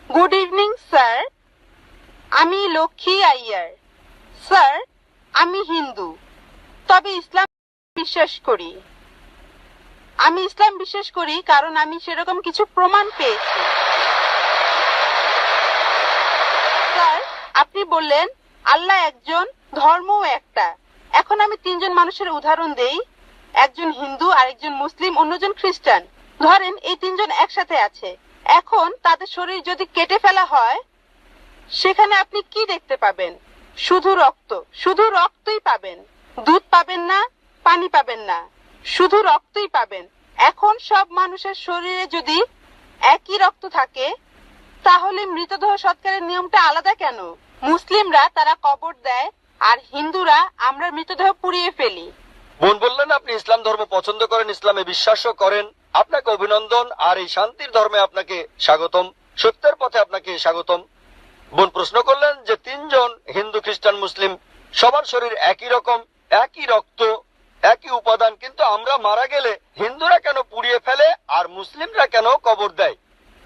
Good evening sir, আমি Lakshmi Iyer. Sir, আমি হিন্দু, তবে ইসলাম বিশ্বাস করি। আমি ইসলাম বিশ্বাস করি কারণ আমি সেরকম কিছু প্রমাণ পেয়েছি। স্যার, আপনি বললেন আল্লাহ একজন, ধর্মও একটা। এখন আমি তিনজন মানুষের উদাহরণ দেই। একজন হিন্দু, আরেকজন মুসলিম, অন্যজন খ্রিস্টান। ধরেন এই তিনজন একসাথে আছে। এখন তাদের শরীর যদি কেটে ফেলা হয়, সেখানে আপনি কি দেখতে পাবেন? শুধু রক্ত, শুধু রক্তই পাবেন। দুধ পাবেন না, পানি পাবেন না, শুধু রক্তই পাবেন। এখন সব মানুষের শরীরে যদি একই রক্ত থাকে, তাহলে মৃতদেহ সৎকারের নিয়মটা আলাদা কেন? মুসলিমরা তারা কবর দেয়, আর হিন্দুরা আমরা মৃতদেহ পুড়িয়ে ফেলি। বোন বললেন আপনি ইসলাম ধর্ম পছন্দ করেন, ইসলামে বিশ্বাসও করেন। আপনাকে অভিনন্দন, আর এই শান্তির ধর্মে আপনাকে স্বাগতম, সত্যের পথে আপনাকে স্বাগতম। বোন প্রশ্ন করলেন যে তিনজন হিন্দু, খ্রিস্টান, মুসলিম, সবার শরীর একই রকম, একই রক্ত, একই উপাদান, কিন্তু আমরা মারা গেলে হিন্দুরা কেন পুড়িয়ে ফেলে আর মুসলিমরা কেন কবর দেয়?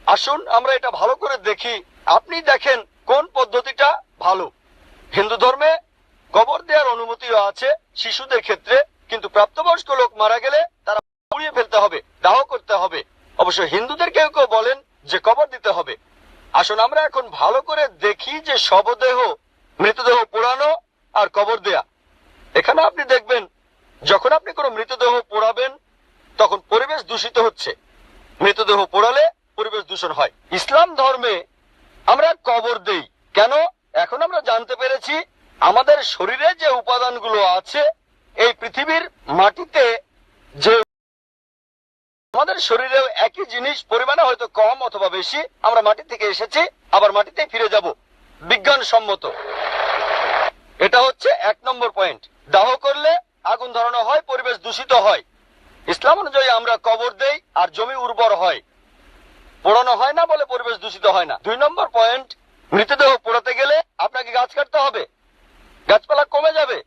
আসুন আমরা এটা ভালো করে দেখি। আপনি দেখেন কোন পদ্ধতিটা ভালো। হিন্দু ধর্মে কবর দেওয়ার অনুমতিও আছে শিশুদের ক্ষেত্রে, কিন্তু প্রাপ্তবয়স্ক লোক মারা গেলে তারা পুড়িয়ে ফেলতে হবে, দাহ করতে হবে। অবশ্য হিন্দুদের কেউ কেউ বলেন যে কবর দিতে হবে। আসুন আমরা এখন ভালো করে দেখি যে শবদেহ, মৃতদেহ পোড়ানো আর কবর দেয়া। এখানে আপনি দেখবেন যখন আপনি কোনো মৃতদেহ পোড়াবেন তখন পরিবেশ দূষিত হচ্ছে। মৃতদেহ পোড়ালে পরিবেশ দূষণ হয়। ইসলাম ধর্মে আমরা কবর দেই কেন? এখন আমরা জানতে পেরেছি আমাদের শরীরে যে উপাদানগুলো আছে, এই পৃথিবীর মাটিতে যে আমাদের শরীরেও একই জিনিস পরিমাণে হয়তো কম অথবা বেশি, আমরা মাটি থেকে এসেছি, আবার মাটিতে ফিরে যাব, বিজ্ঞানসম্মত। এটা হচ্ছে 1 নম্বর পয়েন্ট। দাহ করলে আগুন ধরানো হয়, পরিবেশ দূষিত হয়। ইসলাম অনুযায়ী আমরা কবর দেই আর জমি উর্বর হয়, পোড়ানো হয় না বলে পরিবেশ দূষিত হয় না। 2 নম্বর পয়েন্ট, মৃতদেহ পোড়াতে গেলে আপনাকে গাছ কাটতে হবে, গাছপালা কমে যাবে,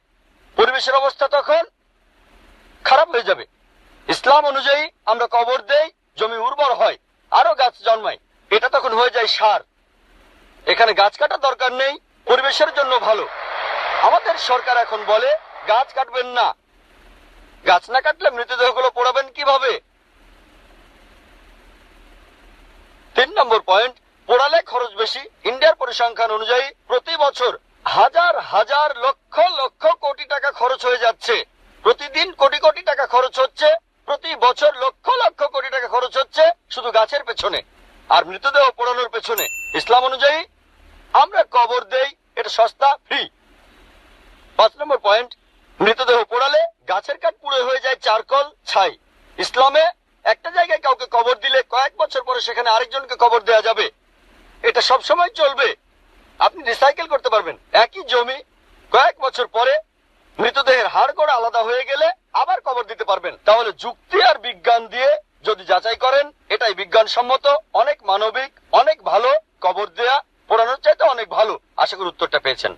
পরিবেশের অবস্থা তখন খারাপ হয়ে যাবে। ইসলাম অনুযায়ী আমরা কবর দেই, জমি উর্বর হয়, আরো গাছ জন্মায়, এটা তখন হয়ে যায় সার। এখানে গাছ কাটার দরকার নেই, পরিবেশের জন্য ভালো। আমাদের সরকার এখন বলে গাছ কাটবেন না। গাছ না কাটলে মৃতদেহগুলো পোড়াবেন কিভাবে? 3 নম্বর পয়েন্ট, পোড়ালে খরচ বেশি। ইন্ডিয়ার পরিসংখ্যান অনুযায়ী প্রতি বছর হাজার হাজার লক্ষ লক্ষ কোটি টাকা খরচ হয়ে যাচ্ছে। প্রতিদিন কোটি কোটি টাকা খরচ হচ্ছে, প্রতি বছর লক্ষ লক্ষ কোটি টাকা খরচ হচ্ছে শুধু গাছের পেছনে আর মৃতদেহ পোড়ানোর পেছনে। ইসলাম অনুযায়ী আমরা কবর দেই, এটা সস্তা, ফ্রি। 5 নম্বর পয়েন্ট, মৃতদেহ পোড়ালে গাছের কাঠ পুড়ে হয়ে যায় চারকল, ছাই। ইসলামে একটা জায়গায় কাউকে কবর দিলে কয়েক বছর পরে সেখানে আরেকজনকে কবর দেওয়া যাবে, এটা সব সময় চলবে। আপনি রিসাইকেল করতে পারবেন। একই জমি কয়েক বছর পরে মৃতদেহের হাড় গোড়া আলাদা হয়ে গেলে আবার কবর দিতে পারবেন। তাহলে যুক্তি আর বিজ্ঞান দিয়ে যদি যাচাই করেন, এটাই বিজ্ঞানসম্মত, অনেক মানবিক, অনেক ভালো। কবর দেয়া পোড়ানোর চাইতে অনেক ভালো। আশা করি উত্তরটা পেয়েছেন।